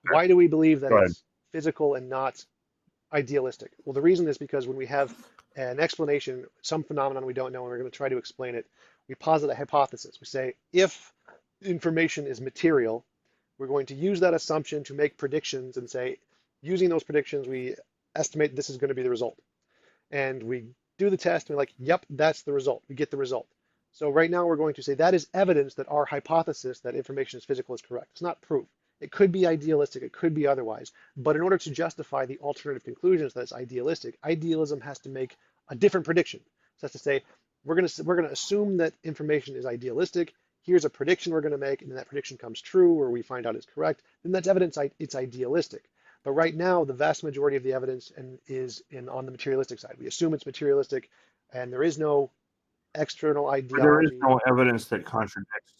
Why do we believe that Go ahead. it's physical and not idealistic? Well, the reason is because when we have an explanation, some phenomenon we don't know, and we're going to try to explain it, we posit a hypothesis. We say, if information is material, we're going to use that assumption to make predictions and say, using those predictions, we estimate this is going to be the result. And we do the test and we're like, yep, that's the result. We get the result. So right now we're going to say that is evidence that our hypothesis that information is physical is correct. It's not proof. It could be idealistic, it could be otherwise. But in order to justify the alternative conclusions that it's idealistic, idealism has to make a different prediction. So that's to say, we're going to assume that information is idealistic. Here's a prediction we're going to make, and then that prediction comes true, or we find out it's correct. Then that's evidence it's idealistic. But right now, the vast majority of the evidence is on the materialistic side. We assume it's materialistic, and there is no external ideology. There is no evidence that contradicts.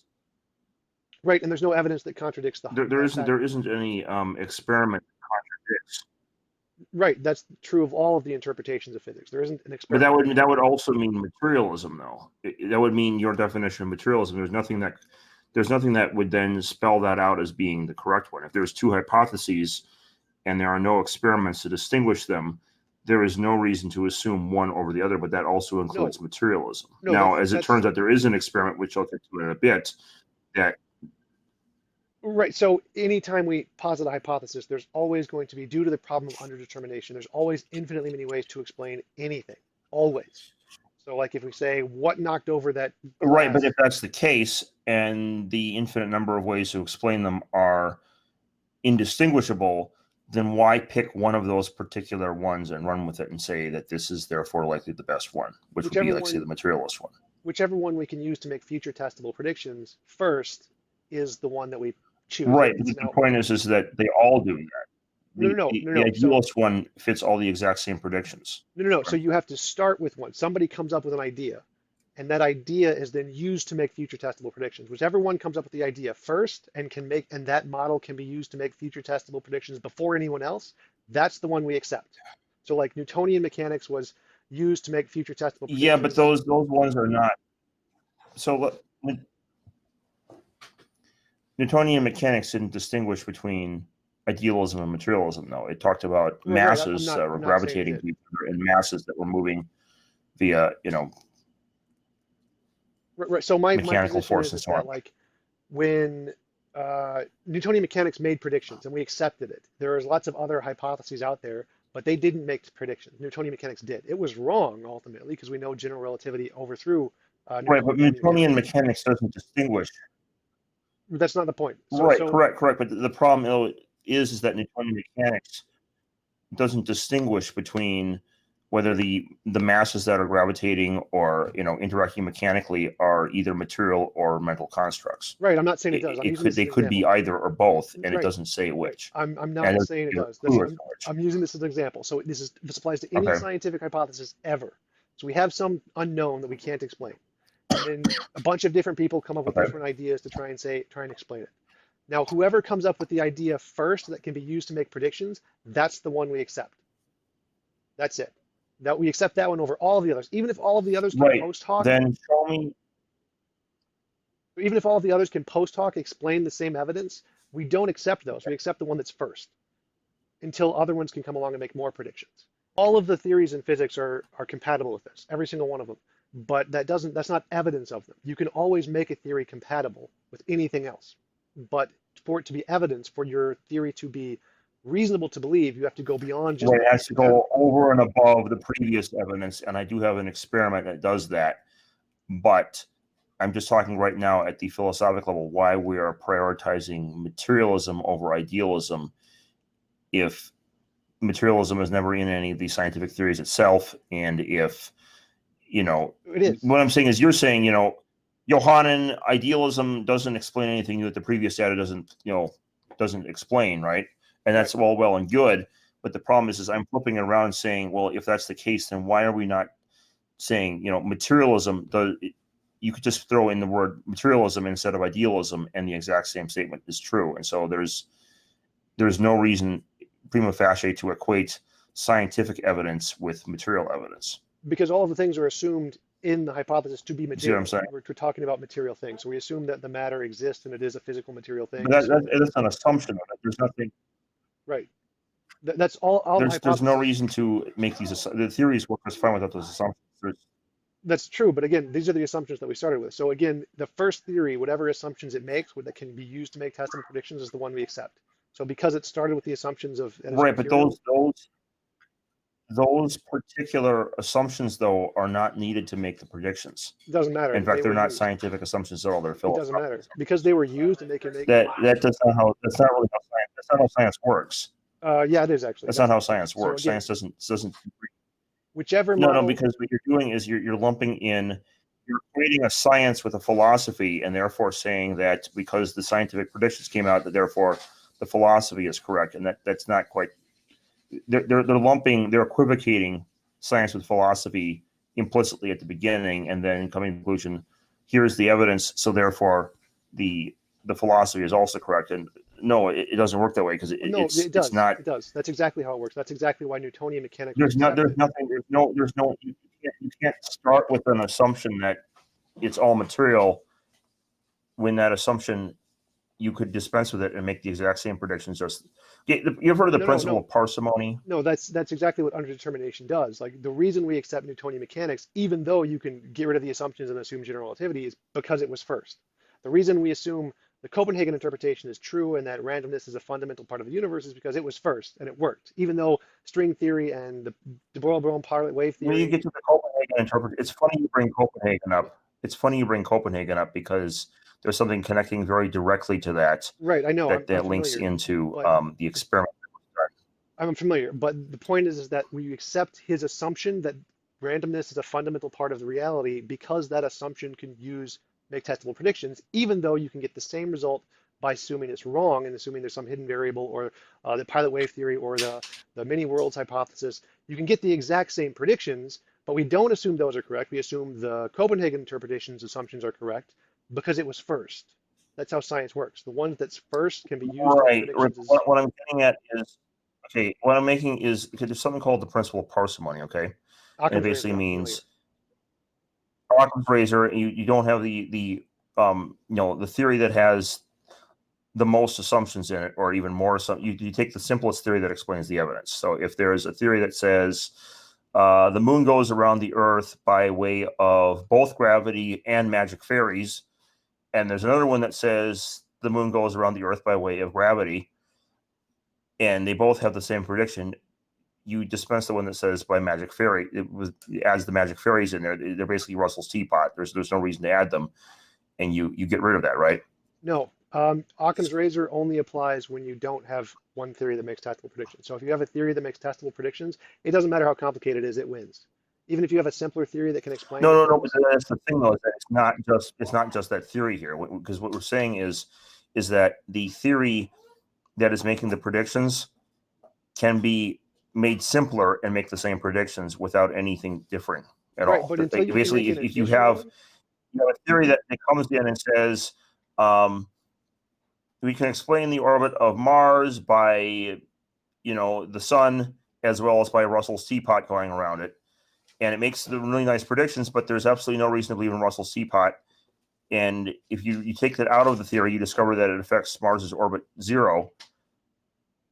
Right, and there's no evidence that contradicts the. There isn't any experiment that contradicts. Right, that's true of all of the interpretations of physics. There isn't an experiment. But that would also mean materialism, though. That would mean your definition of materialism. There's nothing that would then spell that out as being the correct one. If there's two hypotheses and there are no experiments to distinguish them, there is no reason to assume one over the other, but that also includes materialism. Now, as it turns out, there is an experiment, which I'll get to in a bit, that... Right, so anytime we posit a hypothesis, there's always going to be, due to the problem of underdetermination, there's always infinitely many ways to explain anything, always. So like if we say, what knocked over that glass? Right, but if that's the case, and the infinite number of ways to explain them are indistinguishable, then why pick one of those particular ones and run with it and say that this is therefore likely the best one, which would be, like, say, the materialist one? Whichever one we can use to make future testable predictions first is the one that we choose. Right, but the point is that they all do that. No. The idealist one fits all the exact same predictions. No. So you have to start with one. Somebody comes up with an idea, and that idea is then used to make future testable predictions. Whichever one comes up with the idea first and that model can be used to make future testable predictions before anyone else, that's the one we accept. So like Newtonian mechanics was used to make future testable predictions. Yeah, but those ones are not. So Newtonian mechanics didn't distinguish between idealism and materialism, though. It talked about masses were gravitating to each other and masses that were moving via, Right. So my mechanical force and so on. Like when Newtonian mechanics made predictions and we accepted it, there was lots of other hypotheses out there, but they didn't make predictions. Newtonian mechanics did. It was wrong ultimately because we know general relativity overthrew. Right, but Newtonian mechanics doesn't distinguish. That's not the point. Correct. But the problem is that Newtonian mechanics doesn't distinguish between whether the masses that are gravitating or interacting mechanically are either material or mental constructs. Right. I'm not saying it does. They could be either or both, and it doesn't say which. I'm not saying it does. I'm using this as an example. So this applies to any scientific hypothesis ever. So we have some unknown that we can't explain. And then a bunch of different people come up with different ideas to try and explain it. Now, whoever comes up with the idea first that can be used to make predictions, that's the one we accept. That's it. That we accept that one over all of the others, even if all of the others can post hoc. Then show me. Even if all of the others can post hoc explain the same evidence, we don't accept those. We accept the one that's first until other ones can come along and make more predictions. All of the theories in physics are compatible with this, every single one of them. But that's not evidence of them. You can always make a theory compatible with anything else. But for it to be evidence, for your theory to be reasonable to believe, you have to go beyond just... Right, it has to go over and above the previous evidence, and I do have an experiment that does that. But I'm just talking right now at the philosophical level why we are prioritizing materialism over idealism if materialism is never in any of these scientific theories itself, and if... it is. What I'm saying is you're saying, Johannine idealism doesn't explain anything that the previous data doesn't explain, right? And that's all well and good. But the problem is I'm flipping it around and saying, well, if that's the case, then why are we not saying, materialism you could just throw in the word materialism instead of idealism and the exact same statement is true. And so there's no reason prima facie to equate scientific evidence with material evidence. Because all of the things are assumed in the hypothesis to be material. See what I'm saying? We're talking about material things. So we assume that the matter exists and it is a physical material thing. But that's an assumption of it. There's nothing. Right. That's all There's hypotheses. no reason to make the theories work just fine without those assumptions. That's true, but again, these are the assumptions that we started with. So again, the first theory, whatever assumptions it makes, that can be used to make testable predictions, is the one we accept. So because it started with the assumptions of Right, but those particular assumptions, though, are not needed to make the predictions. It doesn't matter. In fact, they're not used. scientific assumptions at all. They're philosophical. It doesn't matter because they were used and they can make that's not really how science. That's not how science works. Yeah, it is actually. That's not how science works. So again, science doesn't. Whichever model. No, because what you're doing is you're lumping in. You're creating a science with a philosophy, and therefore saying that because the scientific predictions came out, that therefore the philosophy is correct, and that's not quite. They're equivocating science with philosophy implicitly at the beginning, and then coming to the conclusion, here's the evidence, so therefore the philosophy is also correct. And no, it doesn't work that way because it does. It's not. It does. That's exactly how it works. That's exactly why Newtonian mechanics. You can't start with an assumption that it's all material when that assumption you could dispense with it and make the exact same predictions. You've heard of the principle of parsimony? No, that's exactly what underdetermination does. Like the reason we accept Newtonian mechanics, even though you can get rid of the assumptions and assume general relativity, is because it was first. The reason we assume the Copenhagen interpretation is true and that randomness is a fundamental part of the universe is because it was first and it worked. Even though string theory and the de Broglie pilot wave theory. When you get to the Copenhagen interpretation, it's funny you bring Copenhagen up because there's something connecting very directly to that. Right, I know. That links into the experiment. I'm familiar, but the point is that we accept his assumption that randomness is a fundamental part of the reality because that assumption can make testable predictions, even though you can get the same result by assuming it's wrong and assuming there's some hidden variable or the pilot wave theory or the many worlds hypothesis. You can get the exact same predictions, but we don't assume those are correct. We assume the Copenhagen interpretation's assumptions are correct because it was first. That's how science works. The ones that's first can be used. Right. What I'm getting at is, what I'm making is, there's something called the principle of parsimony, okay? And it basically means Occam's razor. You don't have the theory that has the most assumptions in it, or even more. You take the simplest theory that explains the evidence. So if there's a theory that says the moon goes around the Earth by way of both gravity and magic fairies, and there's another one that says the moon goes around the Earth by way of gravity, and they both have the same prediction, you dispense the one that says by magic fairy. It adds the magic fairies in there. They're basically Russell's teapot. There's no reason to add them, and you get rid of that, right? No. Occam's razor only applies when you don't have one theory that makes testable predictions. So if you have a theory that makes testable predictions, it doesn't matter how complicated it is, it wins. Even if you have a simpler theory that can explain. No. But that's the thing, though, is that it's not just that theory here. Because what we're saying is that the theory that is making the predictions can be made simpler and make the same predictions without anything differing at all. But basically, if you have a theory that comes in and says, we can explain the orbit of Mars by, the sun, as well as by Russell's teapot going around it. And it makes the really nice predictions, but there's absolutely no reason to believe in Russell's teapot. And if you take that out of the theory, you discover that it affects Mars's orbit 0.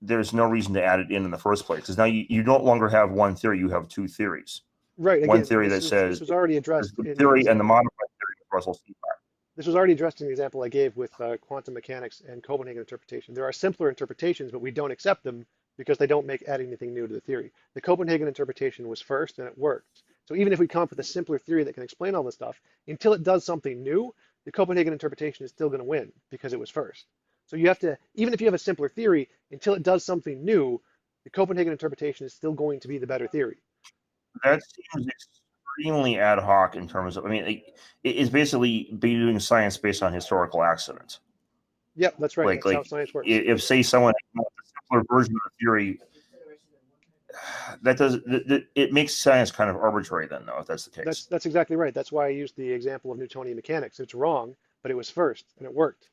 There's no reason to add it in the first place. Because now you no longer have one theory, you have two theories. Right. Again, one theory that says this was already addressed the theory and the modified theory of Russell's teapot. This was already addressed in the example I gave with quantum mechanics and Copenhagen interpretation. There are simpler interpretations, but we don't accept them because they don't add anything new to the theory. The Copenhagen interpretation was first and it worked. So even if we come up with a simpler theory that can explain all this stuff, until it does something new, the Copenhagen interpretation is still going to win because it was first. So you have to, even if you have a simpler theory, until it does something new, the Copenhagen interpretation is still going to be the better theory. That seems extremely ad hoc in terms of, it's basically doing science based on historical accident. Yep, that's right. That's how science works. If, say, someone has a simpler version of the theory, it makes science kind of arbitrary then, though, if that's the case. That's exactly right. That's why I used the example of Newtonian mechanics. It's wrong, but it was first and it worked.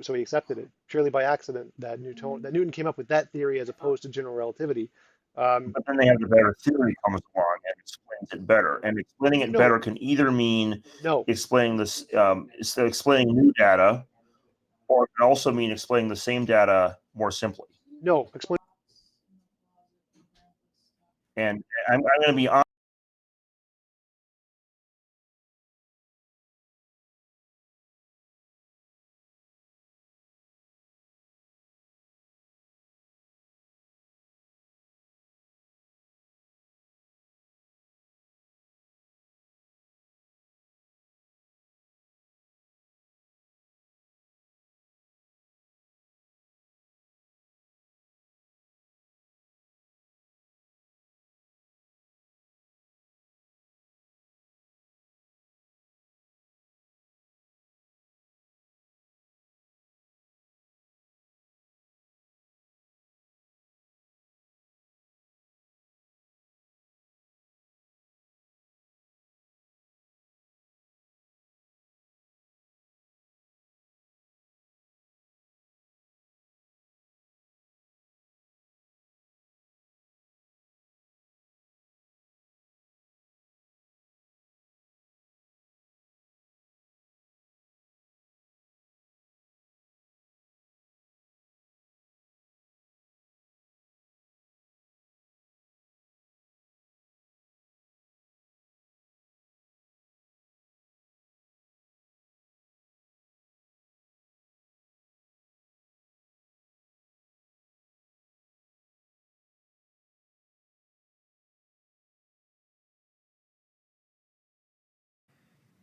So he accepted it purely by accident that Newton came up with that theory as opposed to general relativity. But then they have the better theory comes along and explains it better. And explaining it better can either mean explaining this, explaining new data, or it can also mean explaining the same data more simply. No, explain And I'm going to be honest.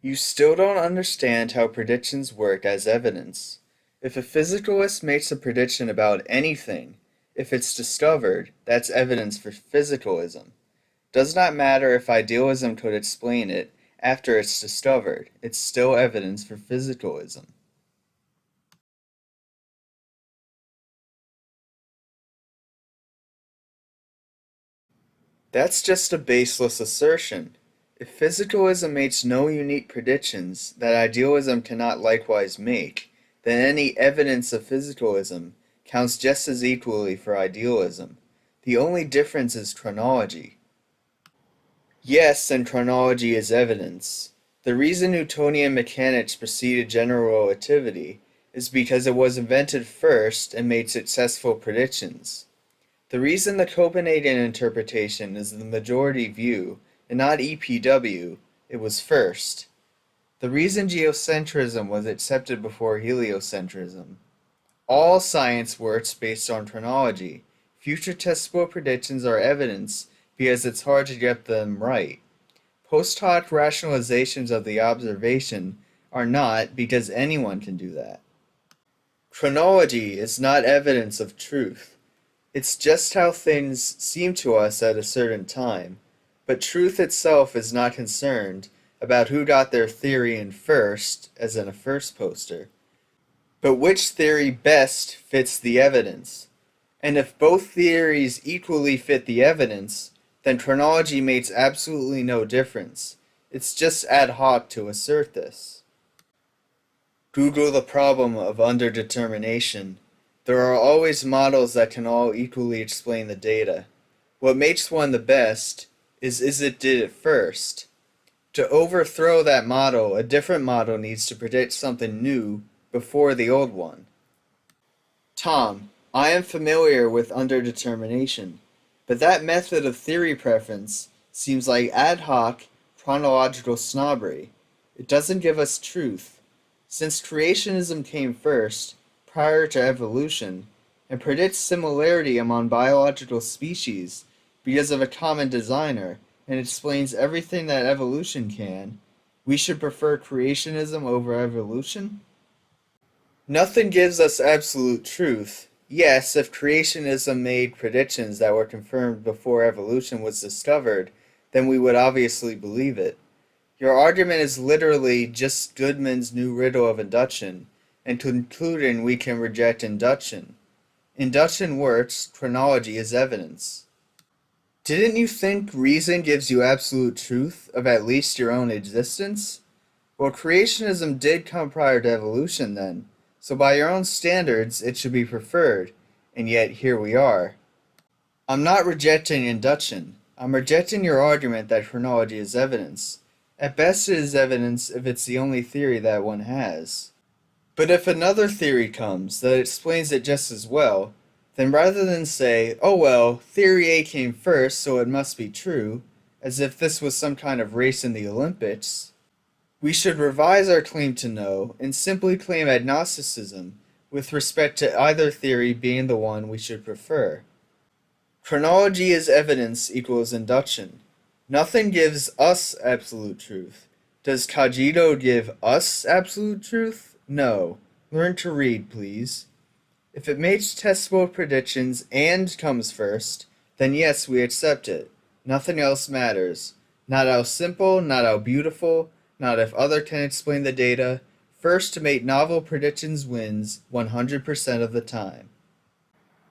You still don't understand how predictions work as evidence. If a physicalist makes a prediction about anything, if it's discovered, that's evidence for physicalism. Does not matter if idealism could explain it after it's discovered, it's still evidence for physicalism. That's just a baseless assertion. If physicalism makes no unique predictions that idealism cannot likewise make, then any evidence of physicalism counts just as equally for idealism. The only difference is chronology. Yes, and chronology is evidence. The reason Newtonian mechanics preceded general relativity is because it was invented first and made successful predictions. The reason the Copenhagen interpretation is the majority view, and not EPW, it was first. The reason geocentrism was accepted before heliocentrism. All science works based on chronology. Future testable predictions are evidence because it's hard to get them right. Post hoc rationalizations of the observation are not because anyone can do that. Chronology is not evidence of truth. It's just how things seem to us at a certain time, but truth itself is not concerned about who got their theory in first, as in a first poster, but which theory best fits the evidence. And if both theories equally fit the evidence, then chronology makes absolutely no difference. It's just ad hoc to assert this. Google the problem of underdetermination. There are always models that can all equally explain the data. What makes one the best is it did it first. To overthrow that model, a different model needs to predict something new before the old one. Tom, I am familiar with underdetermination, but that method of theory preference seems like ad hoc, chronological snobbery. It doesn't give us truth. Since creationism came first, prior to evolution, and predicts similarity among biological species because of a common designer, and explains everything that evolution can, we should prefer creationism over evolution? Nothing gives us absolute truth. Yes, if creationism made predictions that were confirmed before evolution was discovered, then we would obviously believe it. Your argument is literally just Goodman's new riddle of induction, and concluding we can reject induction. Induction works, chronology is evidence. Didn't you think reason gives you absolute truth of at least your own existence? Well, creationism did come prior to evolution then, so by your own standards it should be preferred, and yet here we are. I'm not rejecting induction. I'm rejecting your argument that chronology is evidence. At best it is evidence if it's the only theory that one has. But if another theory comes that explains it just as well, then rather than say, oh well, theory A came first, so it must be true, as if this was some kind of race in the Olympics, we should revise our claim to know and simply claim agnosticism with respect to either theory being the one we should prefer. Chronology as evidence equals induction. Nothing gives us absolute truth. Does Cogito give us absolute truth? No. Learn to read, please. If it makes testable predictions and comes first, then yes, we accept it. Nothing else matters. Not how simple, not how beautiful, not if other can explain the data. First to make novel predictions wins 100% of the time.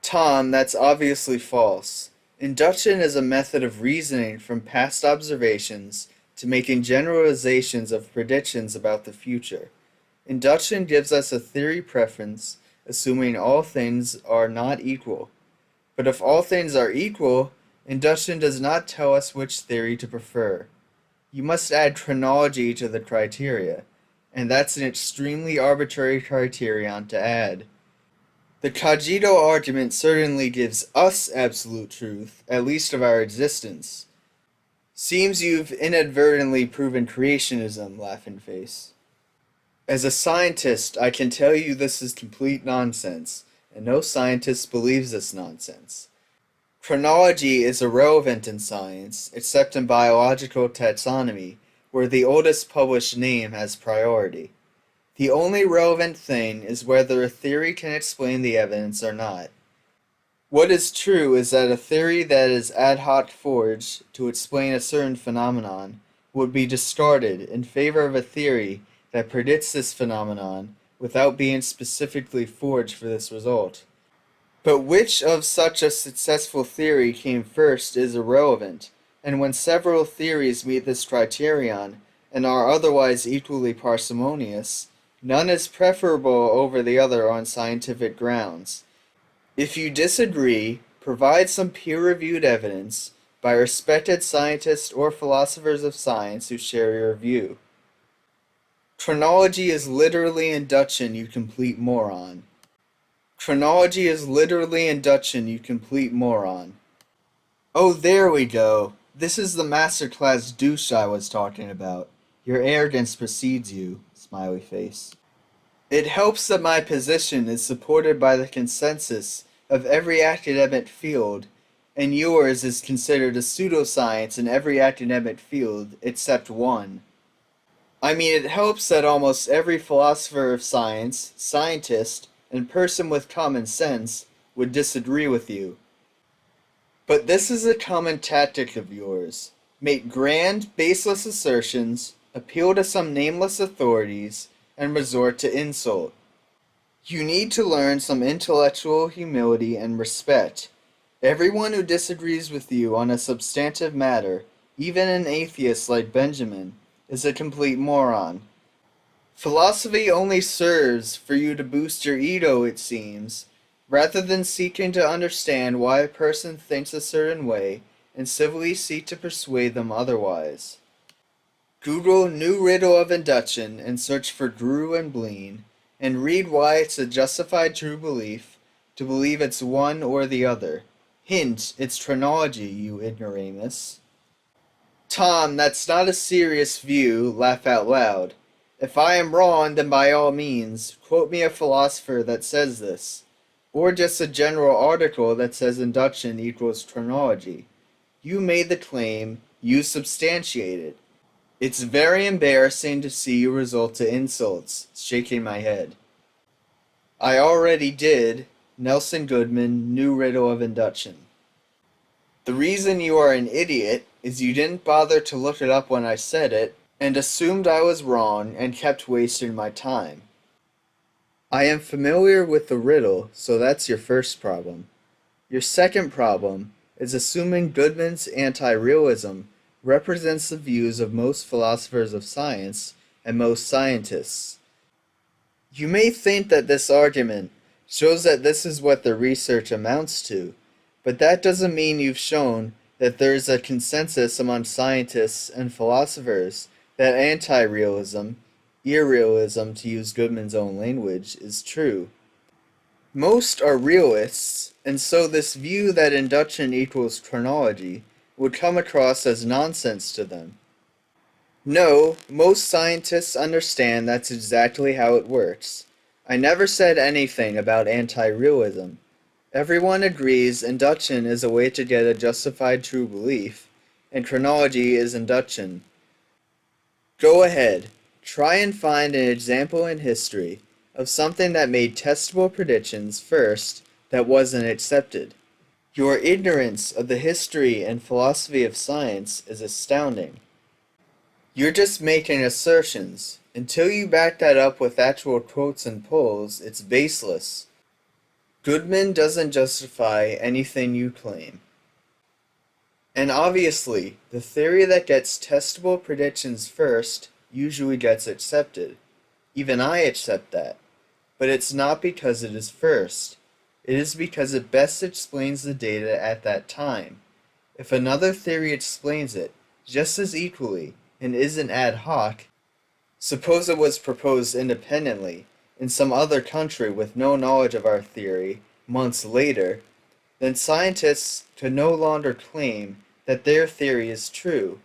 Tom, that's obviously false. Induction is a method of reasoning from past observations to making generalizations of predictions about the future. Induction gives us a theory preference, assuming all things are not equal. But if all things are equal, induction does not tell us which theory to prefer. You must add chronology to the criteria, and that's an extremely arbitrary criterion to add. The Cogito argument certainly gives us absolute truth, at least of our existence. Seems you've inadvertently proven creationism, laughing face. As a scientist, I can tell you this is complete nonsense, and no scientist believes this nonsense. Chronology is irrelevant in science, except in biological taxonomy, where the oldest published name has priority. The only relevant thing is whether a theory can explain the evidence or not. What is true is that a theory that is ad hoc forged to explain a certain phenomenon would be discarded in favor of a theory that predicts this phenomenon without being specifically forged for this result. But which of such a successful theory came first is irrelevant, and when several theories meet this criterion and are otherwise equally parsimonious, none is preferable over the other on scientific grounds. If you disagree, provide some peer-reviewed evidence by respected scientists or philosophers of science who share your view. Chronology is literally induction, you complete moron. Chronology is literally induction, you complete moron. Oh, there we go. This is the masterclass douche I was talking about. Your arrogance precedes you, smiley face. It helps that my position is supported by the consensus of every academic field, and yours is considered a pseudoscience in every academic field except one. I mean, it helps that almost every philosopher of science, scientist, and person with common sense would disagree with you. But this is a common tactic of yours. Make grand, baseless assertions, appeal to some nameless authorities, and resort to insult. You need to learn some intellectual humility and respect. Everyone who disagrees with you on a substantive matter, even an atheist like Benjamin, is a complete moron. Philosophy only serves for you to boost your ego, it seems, rather than seeking to understand why a person thinks a certain way and civilly seek to persuade them otherwise. Google New Riddle of Induction and search for Drew and Bleen, and read why it's a justified true belief to believe it's one or the other. Hint, it's chronology, you ignoramus. Tom, that's not a serious view, laugh out loud. If I am wrong, then by all means, quote me a philosopher that says this, or just a general article that says induction equals chronology. You made the claim, you substantiate it. It's very embarrassing to see you resort to insults, shaking my head. I already did. Nelson Goodman, New Riddle of Induction. The reason you are an idiot is you didn't bother to look it up when I said it, and assumed I was wrong and kept wasting my time. I am familiar with the riddle, so that's your first problem. Your second problem is assuming Goodman's anti-realism represents the views of most philosophers of science and most scientists. You may think that this argument shows that this is what the research amounts to, but that doesn't mean you've shown that there is a consensus among scientists and philosophers that anti-realism, irrealism to use Goodman's own language, is true. Most are realists, and so this view that induction equals chronology would come across as nonsense to them. No, most scientists understand that's exactly how it works. I never said anything about anti-realism. Everyone agrees induction is a way to get a justified true belief, and chronology is induction. Go ahead, try and find an example in history of something that made testable predictions first that wasn't accepted. Your ignorance of the history and philosophy of science is astounding. You're just making assertions. Until you back that up with actual quotes and polls, it's baseless. Goodman doesn't justify anything you claim. And obviously, the theory that gets testable predictions first usually gets accepted. Even I accept that. But it's not because it is first. It is because it best explains the data at that time. If another theory explains it just as equally and isn't ad hoc, suppose it was proposed independently in some other country with no knowledge of our theory months later, then scientists could no longer claim that their theory is true.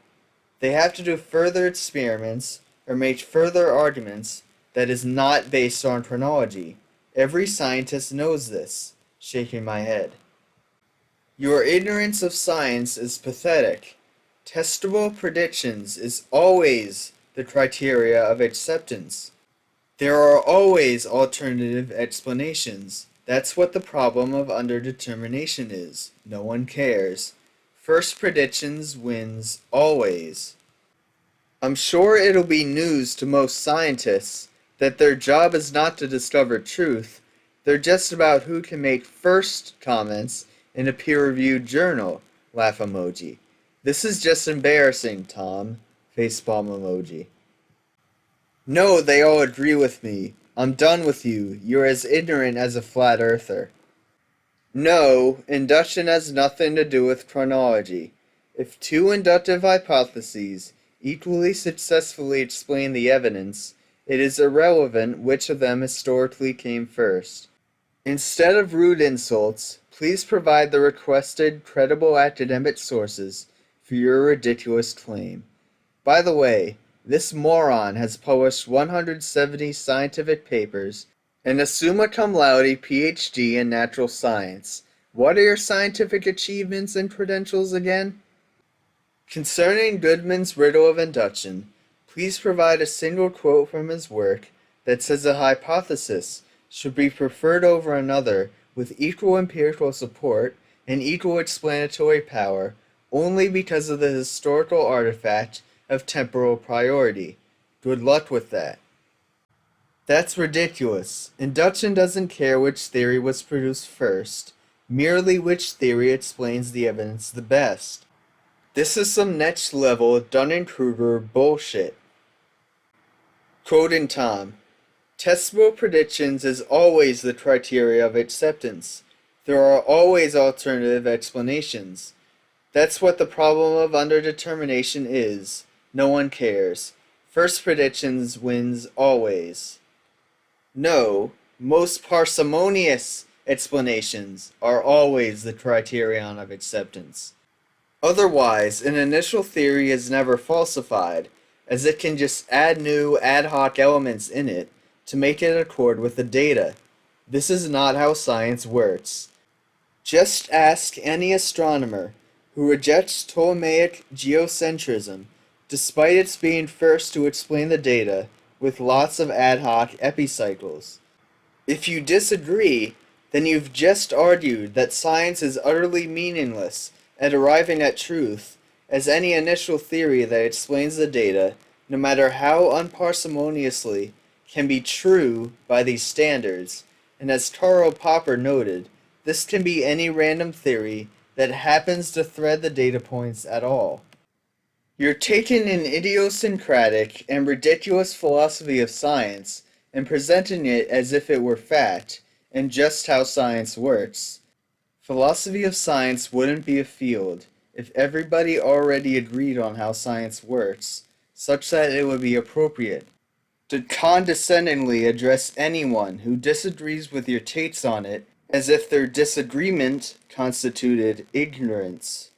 They have to do further experiments or make further arguments that is not based on chronology. Every scientist knows this. Shaking my head. Your ignorance of science is pathetic. Testable predictions is always the criteria of acceptance. There are always alternative explanations. That's what the problem of underdetermination is. No one cares. First predictions wins always. I'm sure it'll be news to most scientists that their job is not to discover truth. They're just about who can make first comments in a peer-reviewed journal. Laugh emoji. This is just embarrassing, Tom. Facepalm emoji. No, they all agree with me. I'm done with you. You're as ignorant as a flat earther. No, induction has nothing to do with chronology. If two inductive hypotheses equally successfully explain the evidence, it is irrelevant which of them historically came first. Instead of rude insults, please provide the requested credible academic sources for your ridiculous claim. By the way, this moron has published 170 scientific papers and a summa cum laude PhD in natural science. What are your scientific achievements and credentials again? Concerning Goodman's riddle of induction, please provide a single quote from his work that says a hypothesis should be preferred over another with equal empirical support and equal explanatory power only because of the historical artifact of temporal priority. Good luck with that. That's ridiculous. Induction doesn't care which theory was produced first, merely which theory explains the evidence the best. This is some next level Dunning-Kruger bullshit. Quoting Tom, testable predictions is always the criteria of acceptance. There are always alternative explanations. That's what the problem of underdetermination is. No one cares. First predictions wins always. No, most parsimonious explanations are always the criterion of acceptance. Otherwise, an initial theory is never falsified, as it can just add new ad hoc elements in it to make it accord with the data. This is not how science works. Just ask any astronomer who rejects Ptolemaic geocentrism, despite its being first to explain the data with lots of ad hoc epicycles. If you disagree, then you've just argued that science is utterly meaningless at arriving at truth, as any initial theory that explains the data, no matter how unparsimoniously, can be true by these standards, and as Karl Popper noted, this can be any random theory that happens to thread the data points at all. You're taking an idiosyncratic and ridiculous philosophy of science and presenting it as if it were fact, and just how science works. Philosophy of science wouldn't be a field if everybody already agreed on how science works, such that it would be appropriate to condescendingly address anyone who disagrees with your takes on it as if their disagreement constituted ignorance.